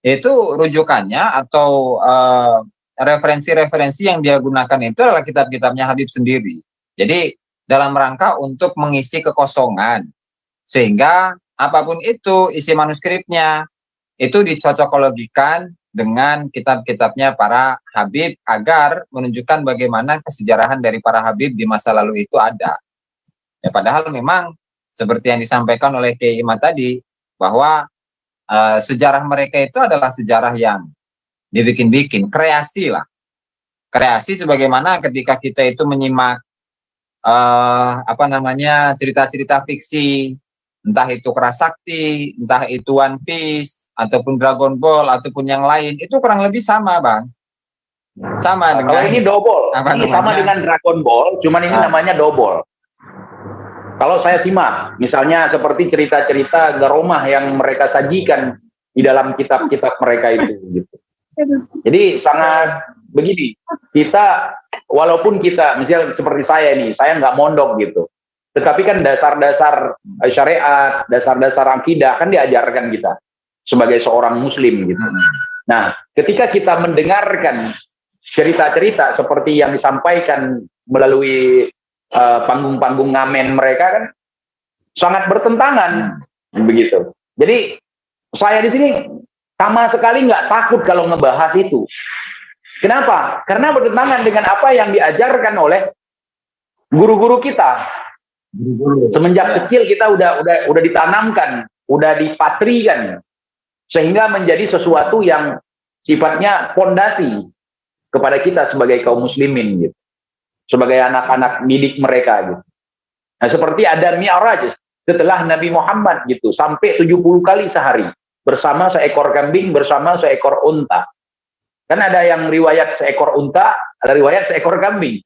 itu rujukannya atau referensi-referensi yang dia gunakan itu adalah kitab-kitabnya Habib sendiri. Jadi dalam rangka untuk mengisi kekosongan, sehingga apapun itu isi manuskripnya itu dicocokologikan dengan kitab-kitabnya para Habib agar menunjukkan bagaimana kesejarahan dari para Habib di masa lalu itu ada. Ya, padahal memang seperti yang disampaikan oleh Kiai Imad tadi, bahwa sejarah mereka itu adalah sejarah yang dibikin-bikin, kreasi lah. Kreasi sebagaimana ketika kita itu menyimak cerita-cerita fiksi, entah itu Kerasakti, entah itu One Piece, ataupun Dragon Ball, ataupun yang lain, itu kurang lebih sama, Bang. Sama dengan... Kalau ini double, ini sama dengan Dragon Ball, cuman ini namanya double. Kalau saya simak, misalnya seperti cerita-cerita Garomah yang mereka sajikan di dalam kitab-kitab mereka itu, gitu. Jadi sangat begini, kita walaupun kita misalnya seperti saya nih, saya nggak mondok gitu, tetapi kan dasar-dasar syariat, dasar-dasar akidah kan diajarkan kita sebagai seorang muslim gitu. Nah, ketika kita mendengarkan cerita-cerita seperti yang disampaikan melalui panggung-panggung ngamen mereka kan sangat bertentangan begitu. Jadi saya di sini sama sekali nggak takut kalau ngebahas itu. Kenapa? Karena bertentangan dengan apa yang diajarkan oleh guru-guru kita. Semenjak kecil kita udah ditanamkan, udah dipatrikan, sehingga menjadi sesuatu yang sifatnya fondasi kepada kita sebagai kaum muslimin gitu. Sebagai anak-anak didik mereka gitu. Nah, seperti ada Mi'raj setelah Nabi Muhammad gitu, sampai 70 kali sehari bersama seekor kambing, bersama seekor unta. Kan ada yang riwayat seekor unta, ada riwayat seekor kambing.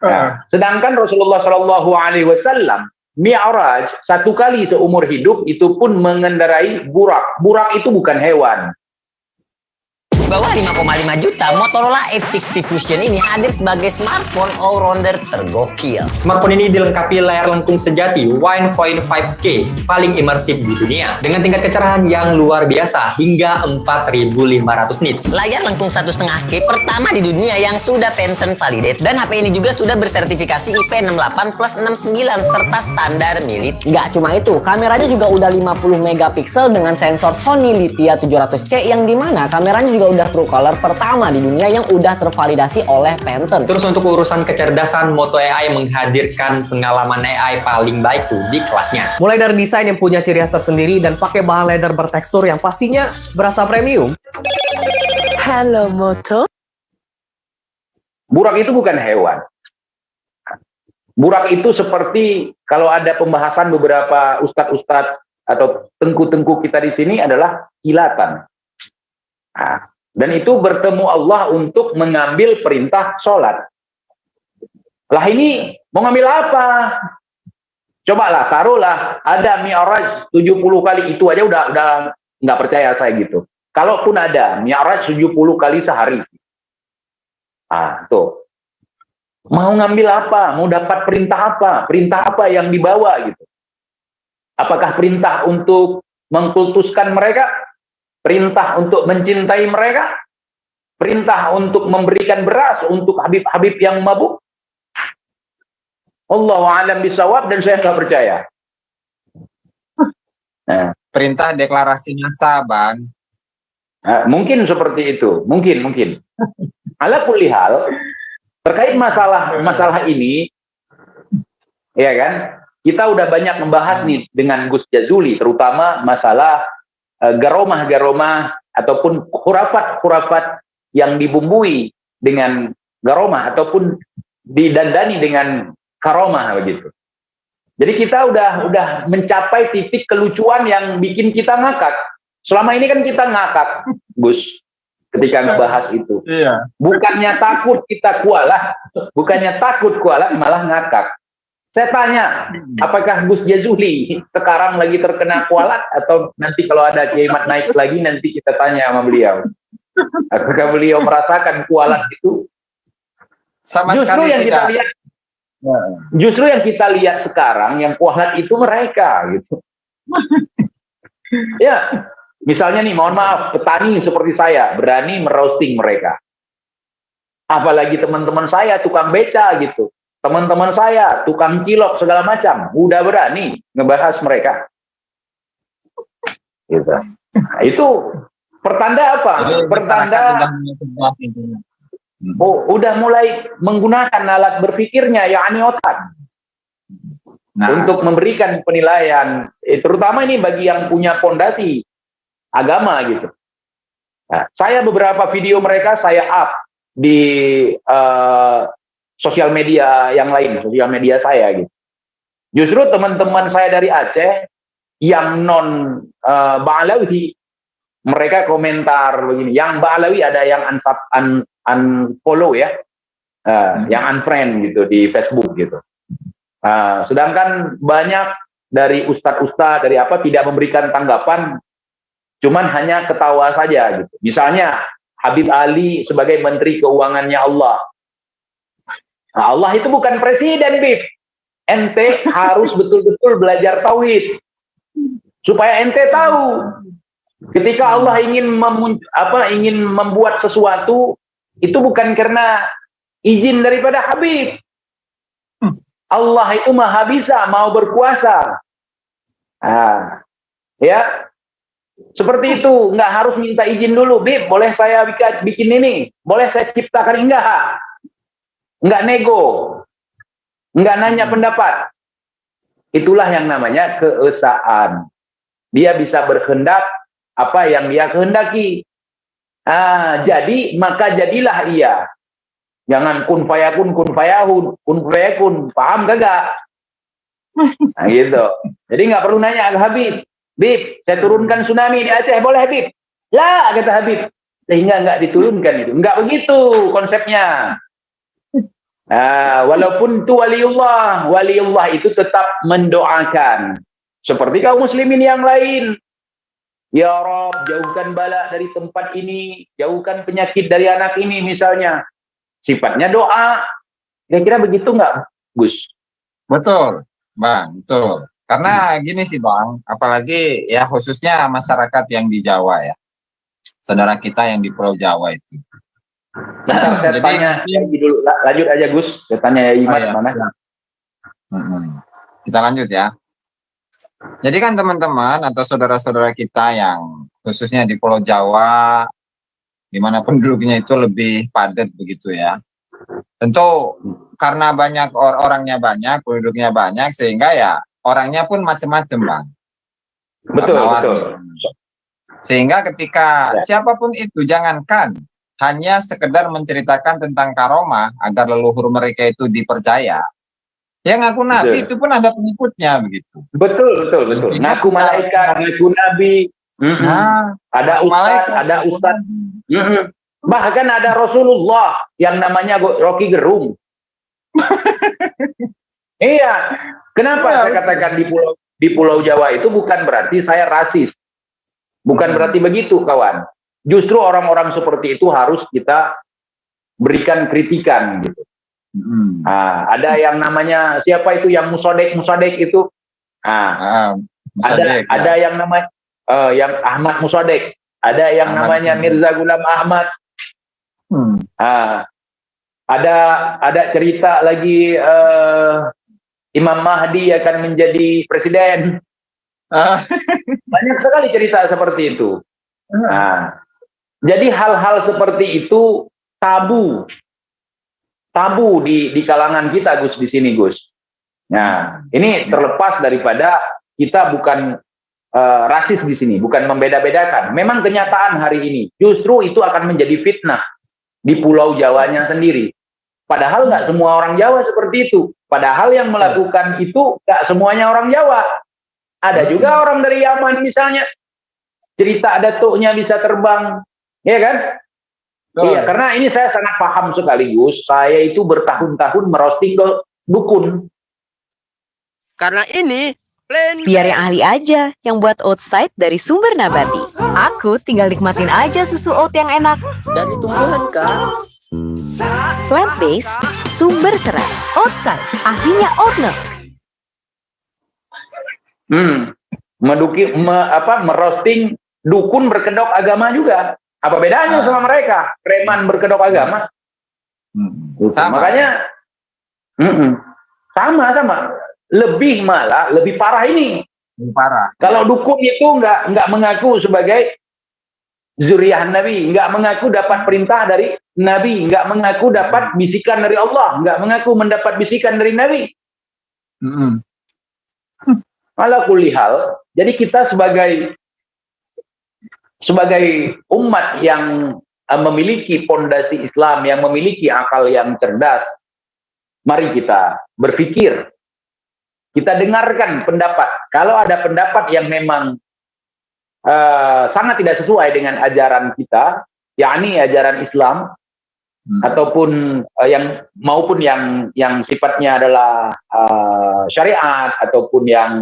Nah, sedangkan Rasulullah Shallallahu Alaihi Wasallam Mi'raj 1 kali seumur hidup itu pun mengendarai burak. Burak itu bukan hewan. Di bawah 5,5 juta, Motorola X60 Fusion ini hadir sebagai smartphone all-rounder tergokil. Smartphone ini dilengkapi layar lengkung sejati 1.5K paling imersif di dunia dengan tingkat kecerahan yang luar biasa hingga 4500 nits. Layar lengkung 1,5K pertama di dunia yang sudah patent validate, dan HP ini juga sudah bersertifikasi IP68+69 serta standar militer. Nggak cuma itu, kameranya juga udah 50 megapiksel dengan sensor Sony Lithia 700C yang dimana kameranya juga udah true color pertama di dunia yang udah tervalidasi oleh patent. Terus untuk urusan kecerdasan, Moto AI menghadirkan pengalaman AI paling baik tuh di kelasnya. Mulai dari desain yang punya ciri khas tersendiri dan pakai bahan leather bertekstur yang pastinya berasa premium. Halo Moto. Burak itu bukan hewan. Burak itu seperti kalau ada pembahasan beberapa ustadz-ustadz atau tengku-tengku kita di sini adalah kilatan. Nah, dan itu bertemu Allah untuk mengambil perintah sholat. Lah ini mau ngambil apa? Cobalah, taruhlah ada Mi'raj 70 kali, itu aja udah nggak percaya saya gitu. Kalaupun ada Mi'raj 70 kali sehari. Ah, tuh. Mau ngambil apa? Mau dapat perintah apa? Perintah apa yang dibawa gitu? Apakah perintah untuk mengkultuskan mereka? Perintah untuk mencintai mereka? Perintah untuk memberikan beras untuk Habib-Habib yang mabuk? Allahu a'lam bishawab, dan saya nggak percaya. Nah, perintah deklarasi massa, Bang. Nah, mungkin seperti itu, mungkin. Ala kulli hal, terkait masalah ini, ya kan? Kita udah banyak membahas nih dengan Gus Jazuli, terutama masalah garomah-garomah ataupun khurafat-khurafat yang dibumbui dengan garomah ataupun didandani dengan karomah begitu. Jadi kita udah mencapai titik kelucuan yang bikin kita ngakak. Selama ini kan kita ngakak, Gus, ketika ngebahas itu. Iya. Bukannya takut kita kualat, malah ngakak. Saya tanya, apakah Gus Jazuli sekarang lagi terkena kualat, atau nanti kalau ada Kiai Mat naik lagi nanti kita tanya sama beliau. Apakah beliau merasakan kualat itu? Sama sekali tidak. Justru yang kita lihat sekarang yang kualat itu mereka gitu. Ya, Misalnya nih, mohon maaf, petani seperti saya berani meroasting mereka. Apalagi teman-teman saya tukang beca gitu. Teman-teman saya tukang cilok segala macam, udah berani ngebahas mereka. Gitu. Nah, itu pertanda apa? Jadi Pertanda masyarakat sudah mulai cerdas intinya. udah mulai menggunakan alat berpikirnya, yakni otak, Nah, untuk memberikan penilaian. Terutama ini bagi yang punya fondasi agama gitu. Nah, saya beberapa video mereka saya up di sosial media yang lain, sosial media saya gitu. Justru teman-teman saya dari Aceh yang non Ba'alawi, mereka komentar begini. Yang Ba'alawi ada yang unfollow ya, yang unfriend gitu di Facebook gitu. Sedangkan banyak dari ustadz-ustadz dari apa tidak memberikan tanggapan, cuman hanya ketawa saja gitu. Misalnya Habib Ali sebagai Menteri Keuangannya Allah. Nah, Allah itu bukan presiden, Bib. Ente harus betul-betul belajar tauhid supaya ente tahu ketika Allah ingin membuat sesuatu itu bukan karena izin daripada Habib. Allah itu maha bisa, mau berkuasa. Ya, seperti itu. Nggak harus minta izin dulu, Bib. Boleh saya bikin ini? Boleh saya ciptakan? Nggak nego, nggak nanya pendapat. Itulah yang namanya keesaan. Dia bisa berkehendak apa yang dia kehendaki. Jadi maka jadilah ia. Jangan kun fayakun, kun fayahun, kun fayakun. Paham kagak? Nah gitu. Jadi nggak perlu nanya ke Habib. Bib, saya turunkan tsunami di Aceh, boleh Habib? Lah, kata Habib. Sehingga nggak diturunkan itu. Nggak begitu konsepnya. Walaupun itu waliullah itu tetap mendoakan. Seperti kaum muslimin yang lain. Ya Rob, jauhkan bala dari tempat ini, jauhkan penyakit dari anak ini misalnya. Sifatnya doa. Kira-kira begitu nggak, Gus? betul, Bang, betul. Karena gini sih, Bang, apalagi ya khususnya masyarakat yang di Jawa ya. Saudara kita yang di Pulau Jawa itu. Bentar, saya Jadi- tanya dulu. Lanjut aja, Gus. Saya tanya ya Iman, Oh, iya. mana? Kita lanjut ya. Jadi kan teman-teman atau saudara-saudara kita yang khususnya di Pulau Jawa, di mana penduduknya itu lebih padat begitu ya. Tentu karena banyak orangnya banyak, penduduknya banyak, sehingga ya orangnya pun macam-macam, Bang. Betul, Warna-warni. betul. Sehingga ketika Ya. siapapun itu, jangankan hanya sekedar menceritakan tentang karomah agar leluhur mereka itu dipercaya. Yang ngaku nabi Betul. itu pun ada pengikutnya begitu. Betul. Ngaku malaikat, ngaku nabi. Nah, Ada ustad, malaikat, ada ustad. Bahkan ada Rasulullah yang namanya Rocky Gerung. Iya. Kenapa Iya, saya katakan di Pulau Jawa itu bukan berarti saya rasis. Bukan berarti begitu, kawan. Justru orang-orang seperti itu harus kita berikan kritikan gitu. Ada yang namanya siapa itu yang musodek itu? Musaddiq, Ada yang namanya yang Ahmad Musodek. Ada yang Ahmad namanya Musodek. Mirza Ghulam Ahmad. Ada cerita lagi Imam Mahdi akan menjadi presiden. Banyak sekali cerita seperti itu. Jadi hal-hal seperti itu tabu di kalangan kita, Gus, di sini, Gus. Nah, ini terlepas daripada kita bukan rasis di sini, bukan membeda-bedakan. Memang kenyataan hari ini, justru itu akan menjadi fitnah di Pulau Jawanya sendiri. Padahal nggak semua orang Jawa seperti itu. Padahal yang melakukan itu nggak semuanya orang Jawa. Ada juga orang dari Yaman misalnya. Cerita datuknya bisa terbang. Ya kan? Iya, karena ini saya sangat paham sekaligus. Saya itu bertahun-tahun merosting dukun. Karena ini Biar yang ahli aja yang buat outside dari sumber nabati. Aku tinggal nikmatin aja susu oat yang enak. dari tumbuhan kan. Plant based, sumber serat. Outside, ahlinya oat milk. Merosting dukun berkedok agama juga. Apa bedanya sama mereka? Preman berkedok agama. Sama. Makanya sama. Lebih parah ini. Parah. Kalau dukun itu nggak mengaku sebagai zuriyah Nabi, nggak mengaku dapat perintah dari Nabi, nggak mengaku dapat bisikan dari Allah, nggak mengaku mendapat bisikan dari Nabi. Ala kulli hal, jadi kita sebagai umat yang memiliki pondasi Islam, yang memiliki akal yang cerdas, mari kita berpikir, kita dengarkan pendapat. Kalau ada pendapat yang memang sangat tidak sesuai dengan ajaran kita, yakni ajaran Islam, ataupun maupun yang sifatnya adalah syariat, ataupun yang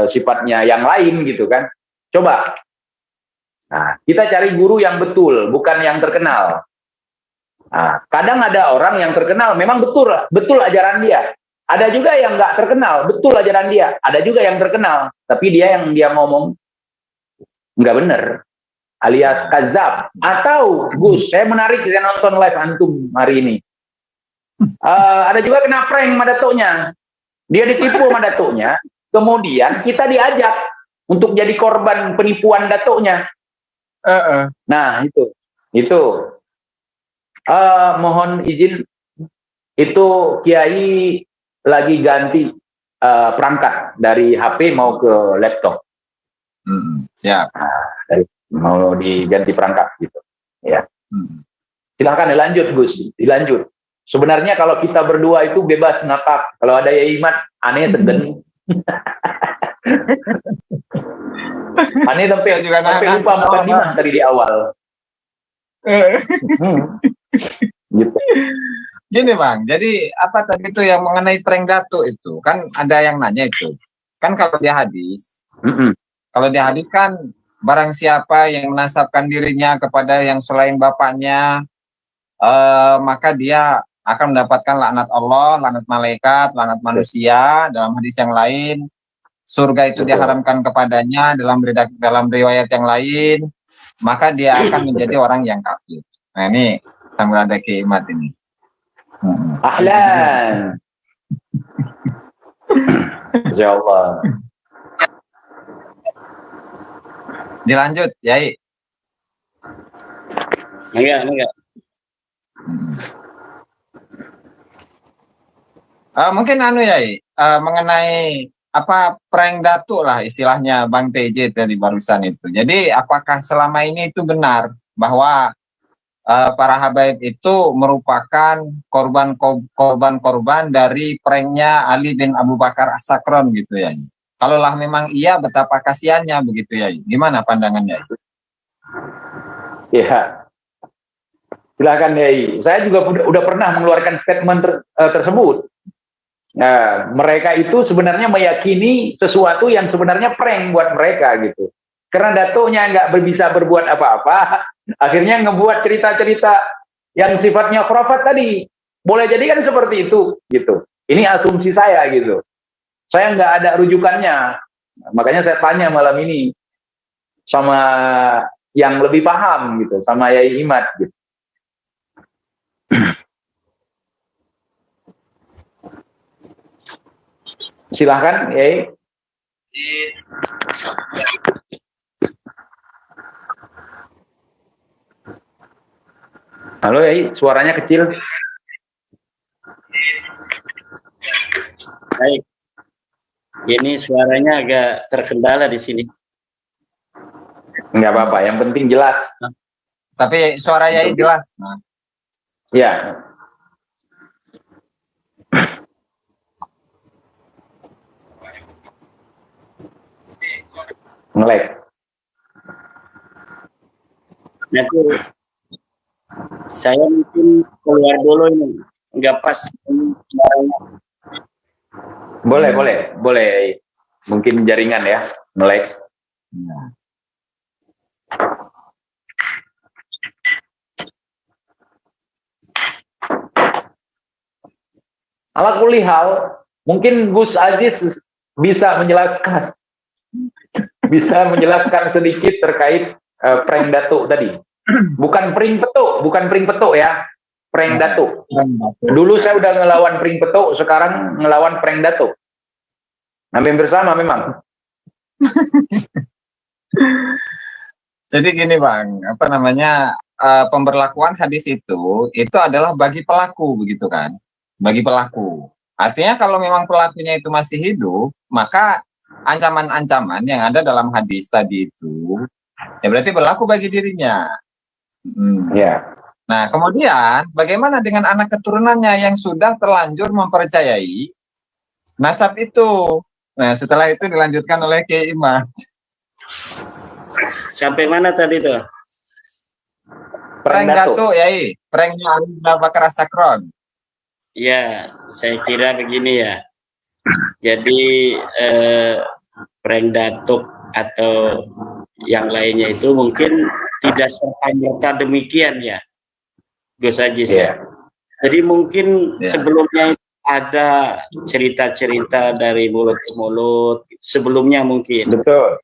sifatnya yang lain gitu kan. Coba, nah, kita cari guru yang betul, bukan yang terkenal. Nah, kadang ada orang yang terkenal, memang betul ajaran dia. Ada juga yang nggak terkenal, betul ajaran dia. Ada juga yang terkenal, tapi dia ngomong nggak bener, alias kazab. Atau Gus, saya menarik, saya nonton live antum hari ini. Ada juga kena prank sama datuknya. Dia ditipu sama datuknya, kemudian kita diajak untuk jadi korban penipuan datuknya. Nah, itu. Mohon izin, itu Kiai lagi ganti perangkat dari HP mau ke laptop. Siap. Mau diganti perangkat gitu. Ya. Silahkan dilanjut Gus, dilanjut. Sebenarnya kalau kita berdua itu bebas ngakak. Kalau ada Imat, aneh segen. Aneh sampai lupa mukadimah tadi di awal. Gitu. Gini Bang, jadi apa tadi itu yang mengenai prank datuk itu, kan ada yang nanya itu, kan kalau di hadis, kan barang siapa yang menasabkan dirinya kepada yang selain bapaknya, maka dia akan mendapatkan laknat Allah, laknat malaikat, laknat manusia. Dalam hadis yang lain, surga itu diharamkan kepadanya. Dalam riwayat yang lain, maka dia akan menjadi orang yang kafir. Nah ini sambil ada kiamat ini. Ahlan. Insyaallah. Dilanjut, Yai. Enggak. Mungkin Yai, mengenai apa prank datuk lah istilahnya Bang TJ tadi barusan itu. Jadi apakah selama ini itu benar bahwa para habaib itu merupakan korban dari pranknya Ali bin Abu Bakar As-Sakron gitu ya? Kalaulah memang iya, betapa kasihannya begitu ya? Gimana pandangannya? Ya, silakan Yai. Saya juga udah pernah mengeluarkan statement tersebut. Nah, mereka itu sebenarnya meyakini sesuatu yang sebenarnya prank buat mereka gitu. Karena datuknya nggak bisa berbuat apa-apa, akhirnya ngebuat cerita-cerita yang sifatnya khurafat tadi. Boleh jadi kan seperti itu gitu. Ini asumsi saya gitu. Saya nggak ada rujukannya. Makanya saya tanya malam ini sama yang lebih paham gitu, sama Yai Imat gitu. Silahkan Yai. Halo Yai, suaranya kecil. Baik. Ini suaranya agak terkendala di sini. Enggak apa-apa, yang penting jelas. Tapi suara Yai jelas. Ya. Nge-lag. Nanti saya mungkin keluar dulu ini, nggak pas suaranya. Boleh. Mungkin jaringan ya, nge-lag. Ala kulli hal, mungkin Gus Aziz bisa menjelaskan bisa menjelaskan sedikit terkait prank datuk tadi? Bukan prank petuk ya, prank datuk. Dulu saya udah ngelawan prank petuk, sekarang ngelawan prank datuk. Hampir bersama memang. Jadi gini Bang, apa namanya, pemberlakuan hadis itu adalah bagi pelaku begitu kan, bagi pelaku. Artinya kalau memang pelakunya itu masih hidup, maka ancaman-ancaman yang ada dalam hadis tadi itu, ya berarti berlaku bagi dirinya. Ya. Nah kemudian bagaimana dengan anak keturunannya yang sudah terlanjur mempercayai nasab itu? Nah setelah itu dilanjutkan oleh Kiai Iman. Sampai mana tadi tuh? Prank datuk, Yai. Pranknya Ali bin Abu Bakar As-Sakron. Ya, saya kira begini ya. Jadi prank datuk atau yang lainnya itu mungkin tidak serta-merta demikian ya, Gus Ajis ya. Jadi mungkin sebelumnya ada cerita-cerita dari mulut ke mulut sebelumnya mungkin. Betul.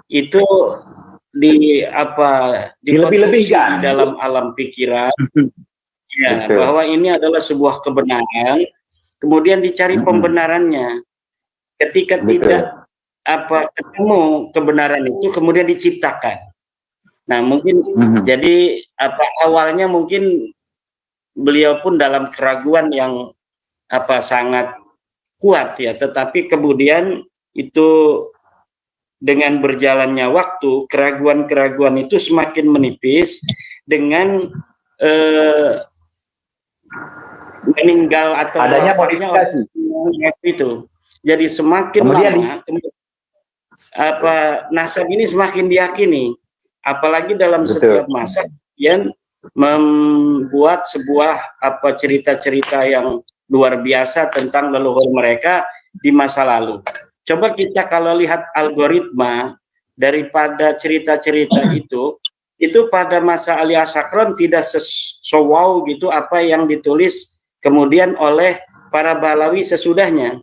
Itu dilebih-lebihkan di dalam alam pikiran ya, bahwa ini adalah sebuah kebenaran, kemudian dicari pembenarannya. Ketika tidak ketemu kebenaran itu, kemudian diciptakan. Nah mungkin jadi awalnya mungkin beliau pun dalam keraguan yang sangat kuat ya, tetapi kemudian itu dengan berjalannya waktu, keraguan-keraguan itu semakin menipis dengan meninggal atau adanya modifikasi itu. Jadi semakin lama nasab ini semakin diyakini, apalagi dalam setiap masa yang membuat sebuah cerita-cerita yang luar biasa tentang leluhur mereka di masa lalu. Coba kita kalau lihat algoritma daripada cerita-cerita itu pada masa Ali As-Sakron tidak wow gitu apa yang ditulis kemudian oleh para Balawi sesudahnya.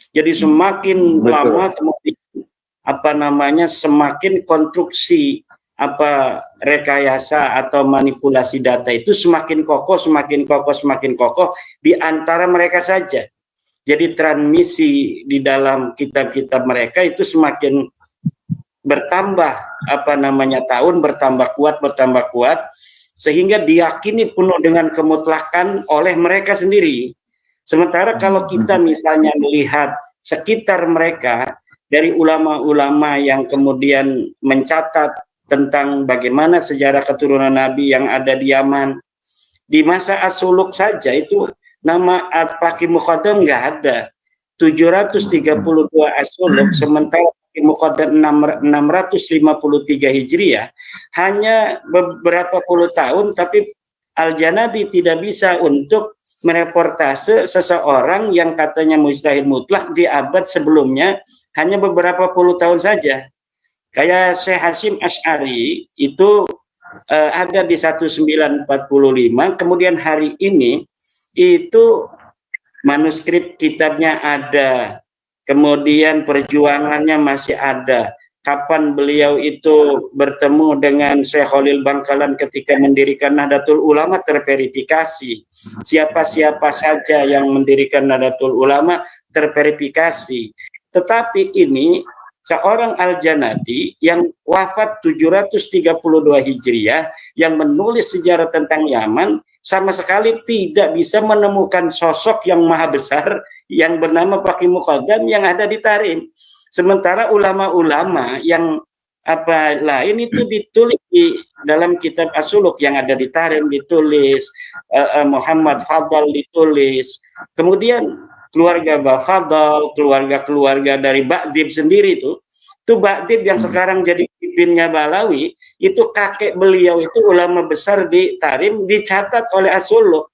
Jadi semakin lama kemudian semakin konstruksi rekayasa atau manipulasi data itu semakin kokoh di antara mereka saja. Jadi transmisi di dalam kitab-kitab mereka itu semakin bertambah tahun bertambah kuat sehingga diyakini penuh dengan kemutlakan oleh mereka sendiri. Sementara kalau kita misalnya melihat sekitar mereka dari ulama-ulama yang kemudian mencatat tentang bagaimana sejarah keturunan Nabi yang ada di Yaman, di masa As-Suluk saja itu nama Al-Faqih Muqaddam nggak ada. 732 As-Suluk, sementara Faqih Muqaddam 653 Hijriah, hanya beberapa puluh tahun, tapi Al-Janadi tidak bisa untuk mereportase seseorang yang katanya mujtahid mutlak di abad sebelumnya, hanya beberapa puluh tahun saja. Kayak Syekh Hasyim Asy'ari itu ada di 1945, kemudian hari ini itu manuskrip kitabnya ada, kemudian perjuangannya masih ada. Kapan beliau itu bertemu dengan Syekh Khalil Bangkalan ketika mendirikan Nahdlatul Ulama terverifikasi. Siapa-siapa saja yang mendirikan Nahdlatul Ulama terverifikasi. Tetapi ini seorang Al-Janadi yang wafat 732 Hijriah yang menulis sejarah tentang Yaman sama sekali tidak bisa menemukan sosok yang maha besar yang bernama Faqih Muqaddam yang ada di Tarim. Sementara ulama-ulama yang lain itu ditulis di dalam kitab As-Suluk yang ada di Tarim, ditulis Muhammad Fadl ditulis, kemudian keluarga Bafadl, keluarga-keluarga dari Ba'dib sendiri itu Ba'dib yang sekarang jadi pimpinnya Balawi, itu kakek beliau itu ulama besar di Tarim, dicatat oleh As-Suluk.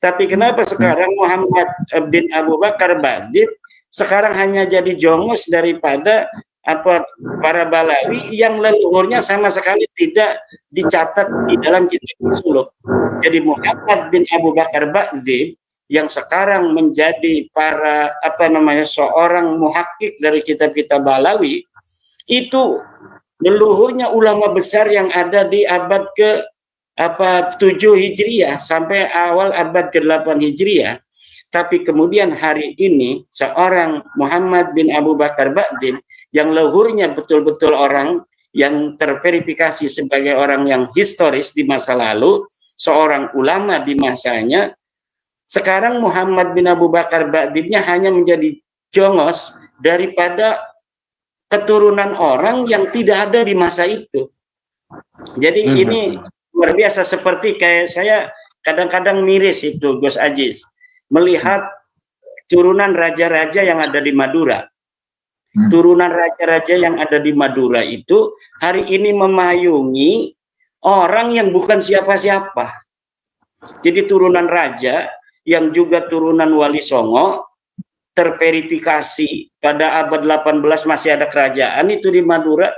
Tapi kenapa sekarang Muhammad bin Abu Bakar Ba'dib sekarang hanya jadi jongos daripada para Balawi yang leluhurnya sama sekali tidak dicatat di dalam kitab As-Suluk. Jadi Muhammad bin Abu Bakar Ba'dib yang sekarang menjadi para seorang muhakkik dari kitab-kitab Balawi, itu leluhurnya ulama besar yang ada di abad ke 7 Hijriah sampai awal abad ke-8 Hijriah. Tapi kemudian hari ini seorang Muhammad bin Abu Bakar Ba'din yang leluhurnya betul-betul orang yang terverifikasi sebagai orang yang historis di masa lalu, seorang ulama di masanya, sekarang Muhammad bin Abu Bakar Ba'dinnya hanya menjadi jongos daripada keturunan orang yang tidak ada di masa itu. Jadi ini luar biasa, seperti kayak saya kadang-kadang miris itu Gus Aziz melihat turunan raja-raja yang ada di Madura. Turunan raja-raja yang ada di Madura itu hari ini memayungi orang yang bukan siapa-siapa. Jadi turunan raja yang juga turunan Wali Songo terverifikasi pada abad 18 masih ada kerajaan itu di Madura,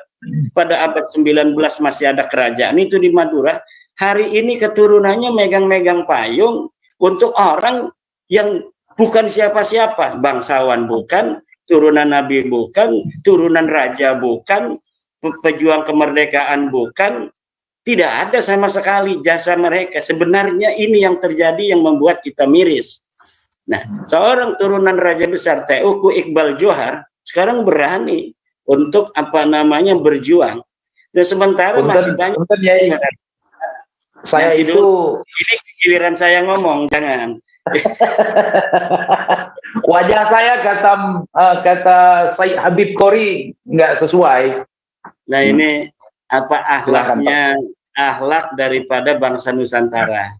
pada abad 19 masih ada kerajaan itu di Madura. Hari ini keturunannya megang-megang payung untuk orang yang bukan siapa-siapa, bangsawan bukan, turunan nabi bukan, turunan raja bukan, pejuang kemerdekaan bukan, tidak ada sama sekali jasa mereka. Sebenarnya ini yang terjadi yang membuat kita miris. Nah, seorang turunan raja besar Teuku Iqbal Johar sekarang berani untuk berjuang. Dan sementara masih banyak saya itu ini giliran saya ngomong, jangan. Wajah saya kata Said Habib Kori nggak sesuai. Nah ini akhlak daripada bangsa Nusantara.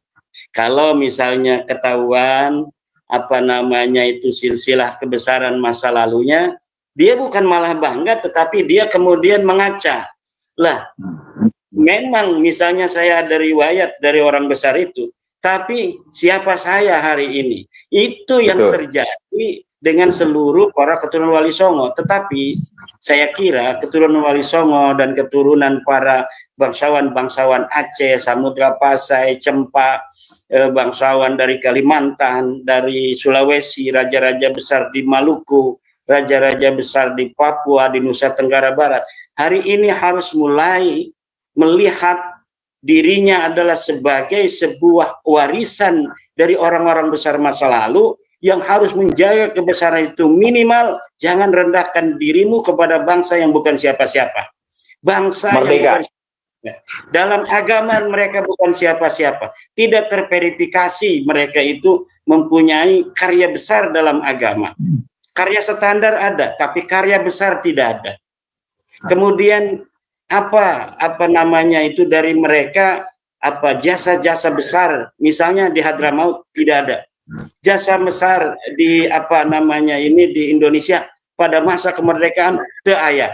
Kalau misalnya ketahuan itu silsilah kebesaran masa lalunya, dia bukan malah bangga, tetapi dia kemudian mengaca. Lah, memang misalnya saya ada riwayat dari orang besar itu, tapi siapa saya hari ini? Itu yang terjadi dengan seluruh para keturunan Wali Songo. Tetapi saya kira keturunan Wali Songo dan keturunan para bangsawan-bangsawan Aceh, Samudra Pasai, Cempa, bangsawan dari Kalimantan, dari Sulawesi, raja-raja besar di Maluku, raja-raja besar di Papua, di Nusa Tenggara Barat, hari ini harus mulai melihat dirinya adalah sebagai sebuah warisan dari orang-orang besar masa lalu yang harus menjaga kebesaran itu. Minimal jangan rendahkan dirimu kepada bangsa yang bukan siapa-siapa. Bangsa yang bukan dalam agama mereka bukan siapa-siapa. Tidak terverifikasi mereka itu mempunyai karya besar dalam agama. Karya standar ada, tapi karya besar tidak ada. Kemudian itu dari mereka jasa-jasa besar, misalnya di Hadramaut tidak ada. Jasa besar di di Indonesia pada masa kemerdekaan teu aya.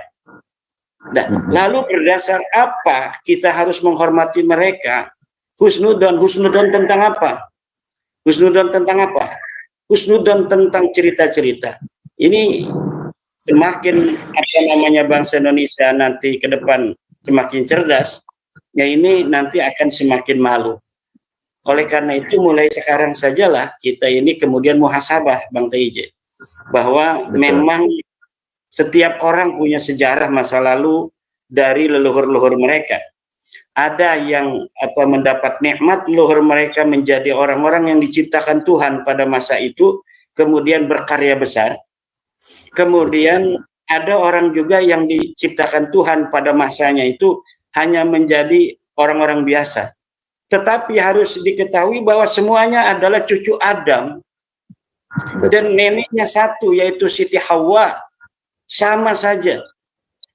Nah, lalu berdasar apa kita harus menghormati mereka? Husnudon tentang apa? Husnudon tentang apa? Husnudon tentang cerita-cerita. Ini semakin bangsa Indonesia nanti ke depan semakin cerdas, ya ini nanti akan semakin malu. Oleh karena itu mulai sekarang sajalah kita ini kemudian muhasabah Bang TJ, bahwa memang setiap orang punya sejarah masa lalu dari leluhur-leluhur mereka. Ada yang mendapat nikmat leluhur mereka menjadi orang-orang yang diciptakan Tuhan pada masa itu, kemudian berkarya besar. Kemudian ada orang juga yang diciptakan Tuhan pada masanya itu hanya menjadi orang-orang biasa. Tetapi harus diketahui bahwa semuanya adalah cucu Adam. Dan neneknya satu, yaitu Siti Hawa. Sama saja.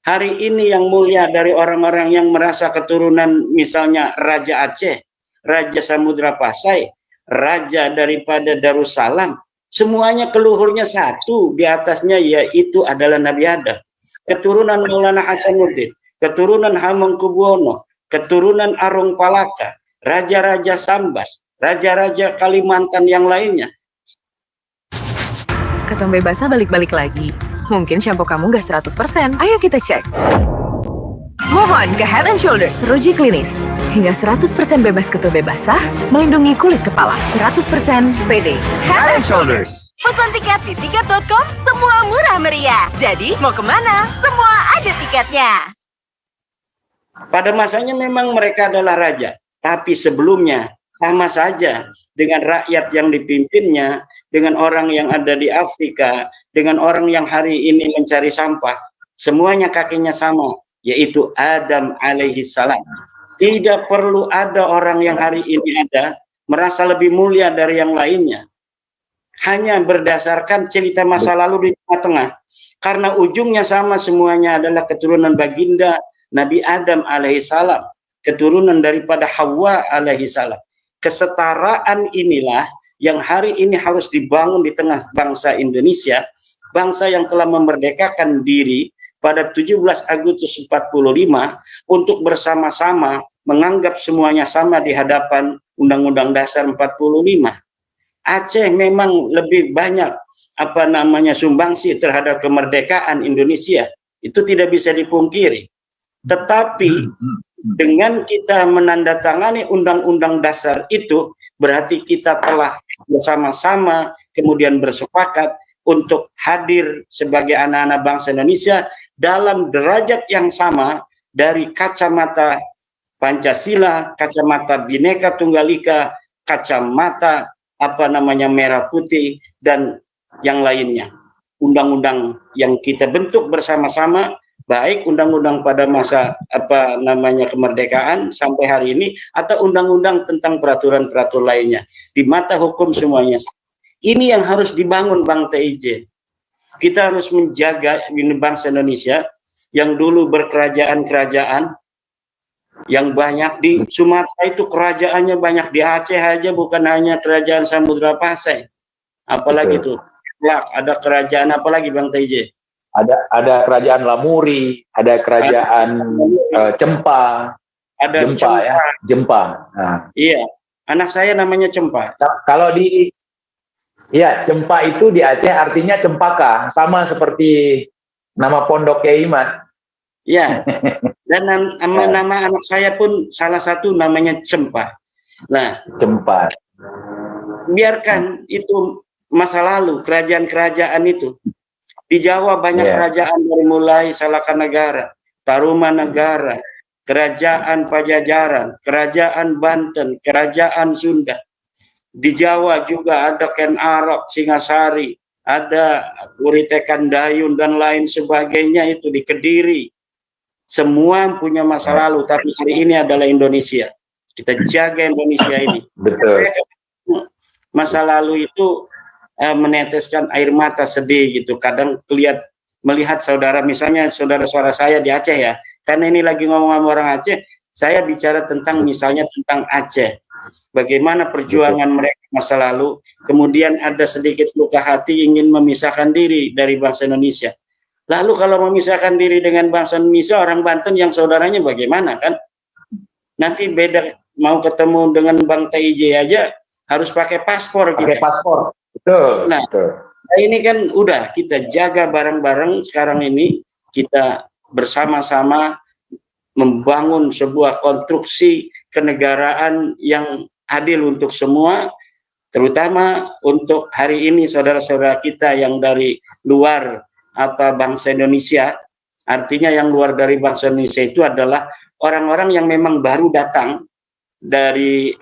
Hari ini yang mulia dari orang-orang yang merasa keturunan misalnya Raja Aceh, Raja Samudra Pasai, Raja daripada Darussalam, semuanya keluhurnya satu, di atasnya yaitu adalah Nabi Adam. Keturunan Maulana Hasanuddin, keturunan Hamengkubuwono, keturunan Arung Palaka, Raja-Raja Sambas, Raja-Raja Kalimantan yang lainnya. Ketombe basah balik-balik lagi. Mungkin shampoo kamu nggak 100%. Ayo kita cek. Move on ke Head and Shoulders Ruji Klinis. Hingga 100% bebas ketul basah, melindungi kulit kepala. 100% PD. Head and Shoulders. Pesan tiket di tiket.com, semua murah meriah. Jadi mau kemana? Semua ada tiketnya. Pada masanya memang mereka adalah raja, tapi sebelumnya sama saja dengan rakyat yang dipimpinnya, dengan orang yang ada di Afrika, dengan orang yang hari ini mencari sampah. Semuanya kakinya sama, yaitu Adam alaihi salam. Tidak perlu ada orang yang hari ini ada merasa lebih mulia dari yang lainnya. Hanya berdasarkan cerita masa lalu di tengah-tengah. Karena ujungnya sama semuanya adalah keturunan baginda Nabi Adam alaihi salam, keturunan daripada Hawa alaihi salam. Kesetaraan inilah yang hari ini harus dibangun di tengah bangsa Indonesia, bangsa yang telah memerdekakan diri pada 17 Agustus 45 untuk bersama-sama menganggap semuanya sama di hadapan Undang-Undang Dasar 45. Aceh memang lebih banyak sumbangsi terhadap kemerdekaan Indonesia, itu tidak bisa dipungkiri. Tetapi dengan kita menandatangani Undang-Undang Dasar itu, berarti kita telah bersama-sama kemudian bersepakat untuk hadir sebagai anak-anak bangsa Indonesia dalam derajat yang sama dari kacamata Pancasila, kacamata Bhinneka Tunggal Ika, kacamata merah putih dan yang lainnya. Undang-undang yang kita bentuk bersama-sama, baik undang-undang pada masa kemerdekaan sampai hari ini atau undang-undang tentang peraturan-peraturan lainnya, di mata hukum semuanya. Ini yang harus dibangun Bang TIJ. Kita harus menjaga bangsa Indonesia yang dulu berkerajaan-kerajaan yang banyak. Di Sumatera itu kerajaannya banyak, di Aceh aja bukan hanya kerajaan Samudra Pasai, apalagi itu ada kerajaan apalagi Bang TIJ? Ada kerajaan Lamuri, ada kerajaan Cempa, ada Jempa. Ya, Jempa. Nah. Iya, anak saya namanya Cempa. Kalau di Cempa itu di Aceh artinya cempaka, sama seperti nama pondok Kiai Imat. Ya, dan nama anak saya pun salah satu namanya Cempa. Nah, Cempa. Biarkan itu masa lalu, kerajaan-kerajaan itu. Di Jawa banyak kerajaan dari mulai Salakanegara, Tarumanegara, Kerajaan Pajajaran, Kerajaan Banten, Kerajaan Sunda. Di Jawa juga ada Ken Arok, Singasari, ada Uritekan Dayun dan lain sebagainya itu di Kediri. Semua punya masa lalu, tapi hari ini adalah Indonesia. Kita jaga Indonesia ini. Betul. Masa lalu itu meneteskan air mata sedih gitu. Kadang melihat saudara, misalnya saudara-saudara saya di Aceh ya. Karena ini lagi ngomong sama orang Aceh, saya bicara tentang misalnya tentang Aceh. Bagaimana perjuangan mereka masa lalu, kemudian ada sedikit luka hati ingin memisahkan diri dari bangsa Indonesia. Lalu kalau memisahkan diri dengan bangsa Indonesia, orang Banten yang saudaranya bagaimana kan? Nanti beda, mau ketemu dengan Bang TIJ aja harus pakai paspor. Pakai paspor, betul. Nah, ini kan udah kita jaga bareng-bareng sekarang ini, kita bersama-sama membangun sebuah konstruksi kenegaraan yang adil untuk semua, terutama untuk hari ini saudara-saudara kita yang dari luar bangsa Indonesia. Artinya yang luar dari bangsa Indonesia itu adalah orang-orang yang memang baru datang dari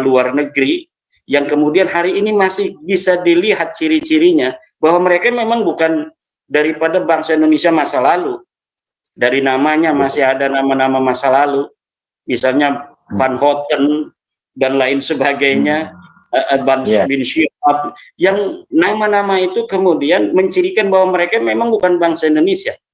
luar negeri, yang kemudian hari ini masih bisa dilihat ciri-cirinya bahwa mereka memang bukan daripada bangsa Indonesia masa lalu. Dari namanya masih ada nama-nama masa lalu, misalnya Van Houten dan lain sebagainya, Ban bin Syihab, yang nama-nama itu kemudian mencirikan bahwa mereka memang bukan bangsa Indonesia.